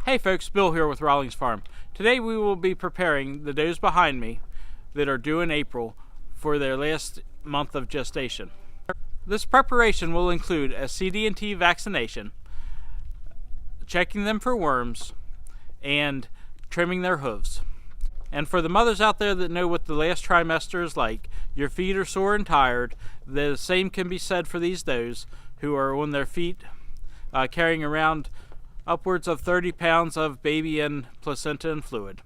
Hey folks, Bill here with Rawlings Farm. Today we will be preparing the does behind me that are due in April for their last month of gestation. This preparation will include a CD&T vaccination, checking them for worms, and trimming their hooves. And for the mothers out there that know what the last trimester is like, your feet are sore and tired, the same can be said for these does who are on their feet carrying around upwards of 30 pounds of baby and placenta and fluid.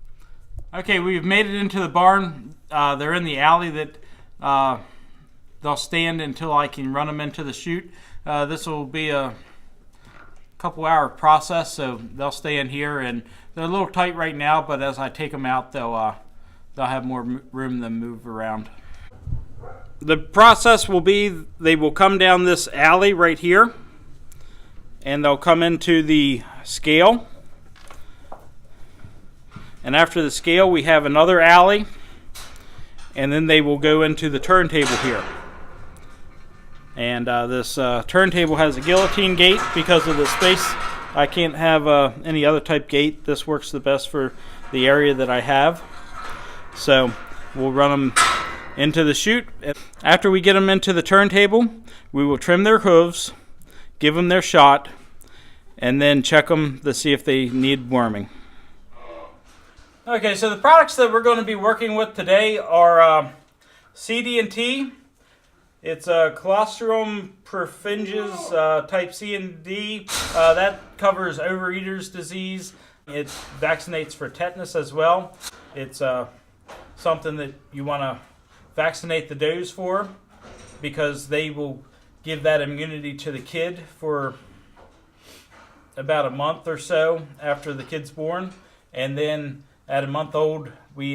Okay, we've made it into the barn. They're in the alley that they'll stand until I can run them into the chute. This will be a couple hour process, so they'll stay in here, and they're a little tight right now, but as I take them out, they'll have more room to move around. The process will be they will come down this alley right here, and they'll come into the scale. And after the scale, we have another alley, and then they will go into the turntable here. And this turntable has a guillotine gate because of the space. I can't have any other type gate. This works the best for the area that I have. So we'll run them into the chute. After we get them into the turntable, we will trim their hooves, give them their shot, and then check them to see if they need worming. Okay, so the products that we're going to be working with today are CD&T. It's Colostrum perfringens type C and D. That covers overeater's disease. It vaccinates for tetanus as well. It's something that you want to vaccinate the does for, because they will give that immunity to the kid for about a month or so after the kid's born, and then at a month old we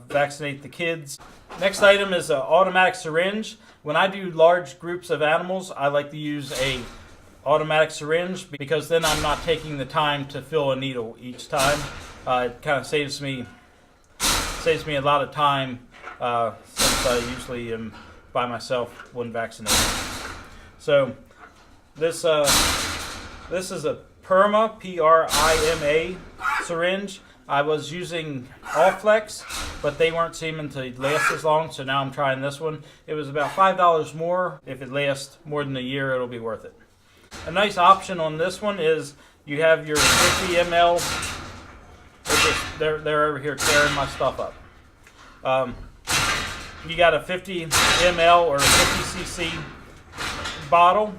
vaccinate the kids. Next item is an automatic syringe. When I do large groups of animals, I like to use a automatic syringe because then I'm not taking the time to fill a needle each time. It kind of saves me a lot of time since I usually am by myself when vaccinating. So this is a Perma, P-R-I-M-A syringe. I was using Allflex, but they weren't seeming to last as long, so now I'm trying this one. It was about $5 more. If it lasts more than a year, it'll be worth it. A nice option on this one is you have your 50 ml. They're over here tearing my stuff up. You got a 50 ml or 50 cc bottle.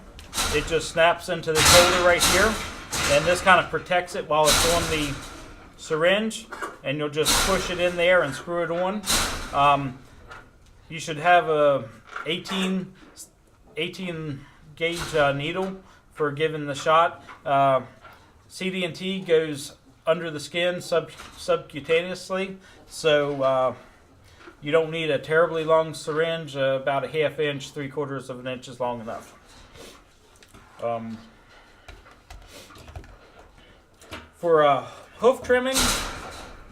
It just snaps into this holder right here, and this kind of protects it while it's on the syringe, and you'll just push it in there and screw it on. You should have a 18 gauge needle for giving the shot. CD&T goes under the skin subcutaneously, so you don't need a terribly long syringe. About a ½ inch, 3/4 of an inch is long enough. For hoof trimming,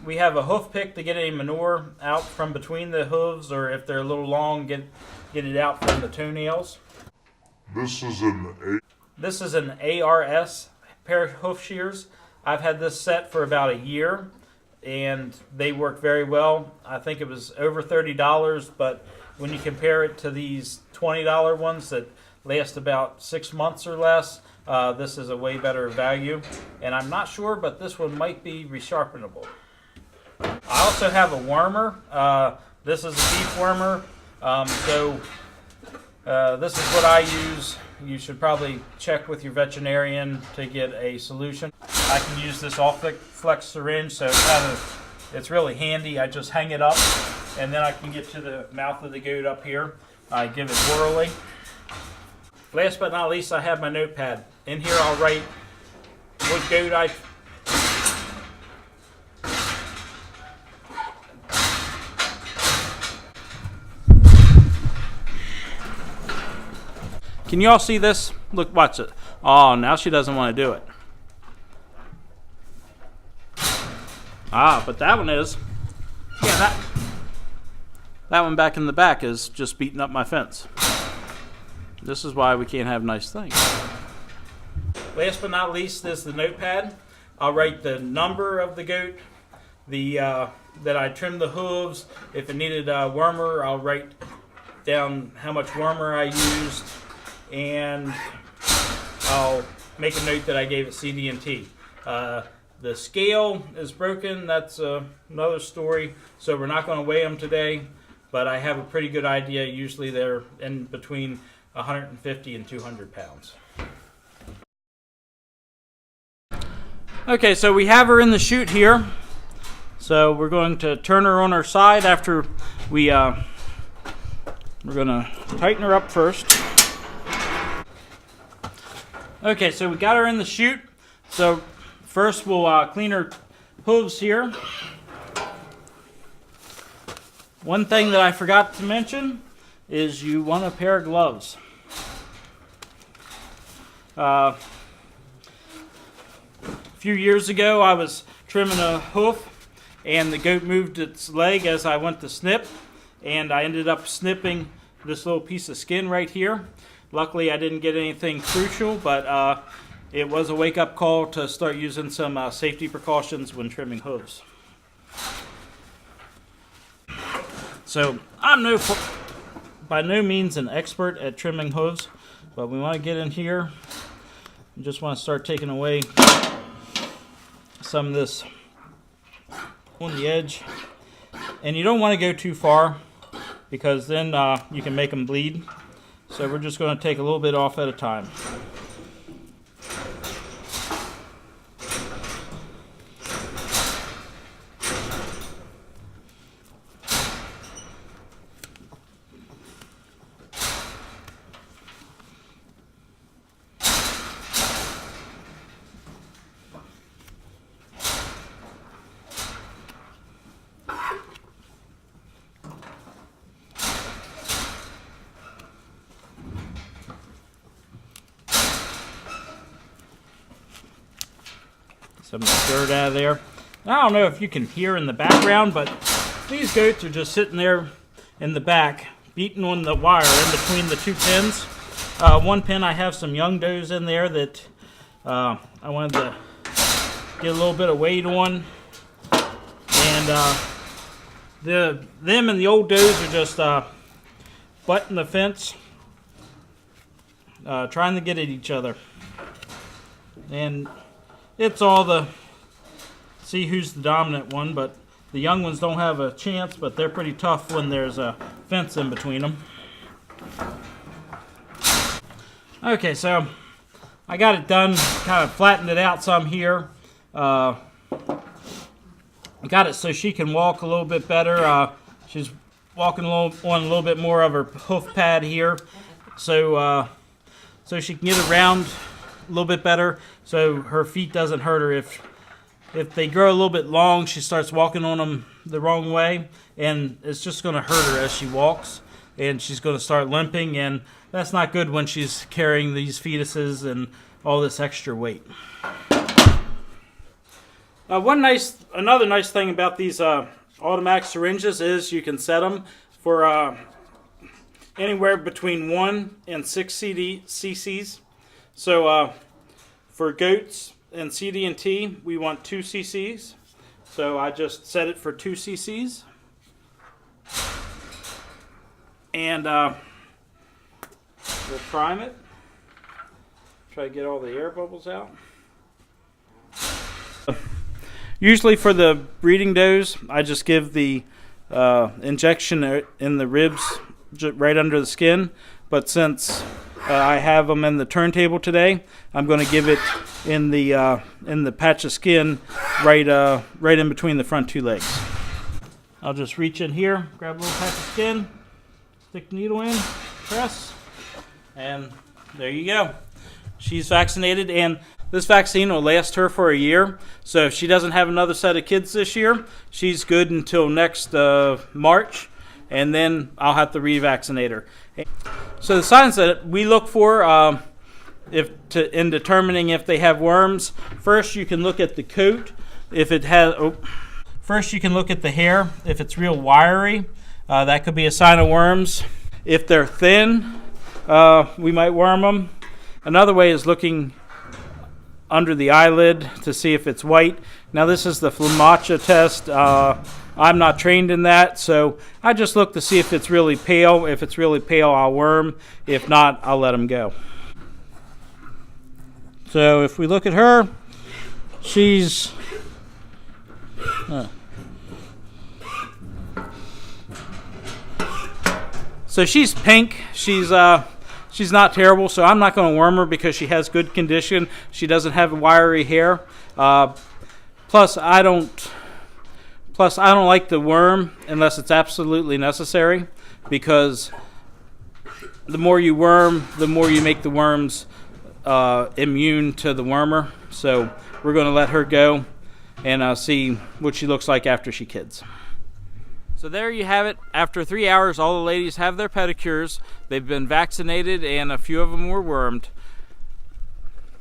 we have a hoof pick to get any manure out from between the hooves, or if they're a little long, get it out from the toenails. This is an ARS pair of hoof shears. I've had this set for about a year, and they work very well. I think it was over $30, but when you compare it to these $20 ones that last about 6 months or less, this is a way better value. And I'm not sure, but this one might be resharpenable. I also have a wormer. This is a beef wormer. This is what I use. You should probably check with your veterinarian to get a solution. I can use this Allflex syringe, so it's really handy. I just hang it up, and then I can get to the mouth of the goat up here. I give it whirly. Last but not least, I have my notepad. In here I'll write what goat I... Can you all see this? Look, watch it. Oh, now she doesn't want to do it. Ah, but that one is. Yeah, that one back in the back is just beating up my fence. This is why we can't have nice things. Last but not least is the notepad. I'll write the number of the goat, that I trimmed the hooves. If it needed a wormer, I'll write down how much wormer I used, and I'll make a note that I gave it CD&T. The scale is broken. That's another story. So we're not going to weigh them today, but I have a pretty good idea. Usually they're in between 150 and 200 pounds. Okay, so we have her in the chute here. So we're going to turn her on her side after we're going to tighten her up first. Okay, so we got her in the chute. So first we'll clean her hooves here. One thing that I forgot to mention is you want a pair of gloves. A few years ago I was trimming a hoof and the goat moved its leg as I went to snip, and I ended up snipping this little piece of skin right here. Luckily I didn't get anything crucial, but it was a wake-up call to start using some safety precautions when trimming hooves. So I'm by no means an expert at trimming hooves, but we want to get in here. We just want to start taking away some of this on the edge, and you don't want to go too far because then you can make them bleed. So we're just going to take a little bit off at a time. Some of the dirt out of there. I don't know if you can hear in the background, but these goats are just sitting there in the back, beating on the wire in between the two pins. One pin I have some young does in there that I wanted to get a little bit of weight on. And them and the old does are just butting the fence, trying to get at each other. And it's all the see who's the dominant one, but the young ones don't have a chance, but they're pretty tough when there's a fence in between them. Okay, so I got it done, kind of flattened it out some here. Got it so she can walk a little bit better. She's walking on a little bit more of her hoof pad here, so she can get around a little bit better, so her feet doesn't hurt her. If they grow a little bit long, she starts walking on them the wrong way, and it's just going to hurt her as she walks, and she's going to start limping, and that's not good when she's carrying these fetuses and all this extra weight. Another nice thing about these automatic syringes is you can set them for anywhere between 1 and 6 cc's. So for goats and CD&T, we want 2 cc's. So I just set it for 2 cc's. And we'll prime it. Try to get all the air bubbles out. Usually for the breeding does, I just give the injection in the ribs right under the skin. But since I have them in the turntable today, I'm going to give it in the patch of skin right in between the front 2 legs. I'll just reach in here, grab a little patch of skin, stick the needle in, press, and there you go. She's vaccinated, and this vaccine will last her for a year. So if she doesn't have another set of kids this year, she's good until next March, and then I'll have to revaccinate her. So the signs that we look for in determining if they have worms, first you can look at the coat. First you can look at the hair. If it's real wiry, that could be a sign of worms. If they're thin, we might worm them. Another way is looking under the eyelid to see if it's white. Now this is the Flamacha test. I'm not trained in that, so I just look to see if it's really pale. If it's really pale, I'll worm. If not, I'll let them go. So if we look at her, she's so she's pink. She's not terrible, so I'm not going to worm her because she has good condition. She doesn't have wiry hair. Plus, I don't like the worm unless it's absolutely necessary, because the more you worm, the more you make the worms immune to the wormer. So we're going to let her go and see what she looks like after she kids. So there you have it. After 3 hours, all the ladies have their pedicures. They've been vaccinated and a few of them were wormed.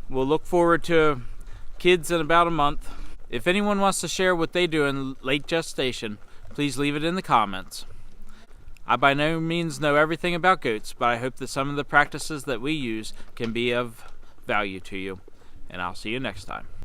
We'll look forward to kids in about a month. If anyone wants to share what they do in late gestation, please leave it in the comments. I by no means know everything about goats, but I hope that some of the practices that we use can be of value to you. And I'll see you next time.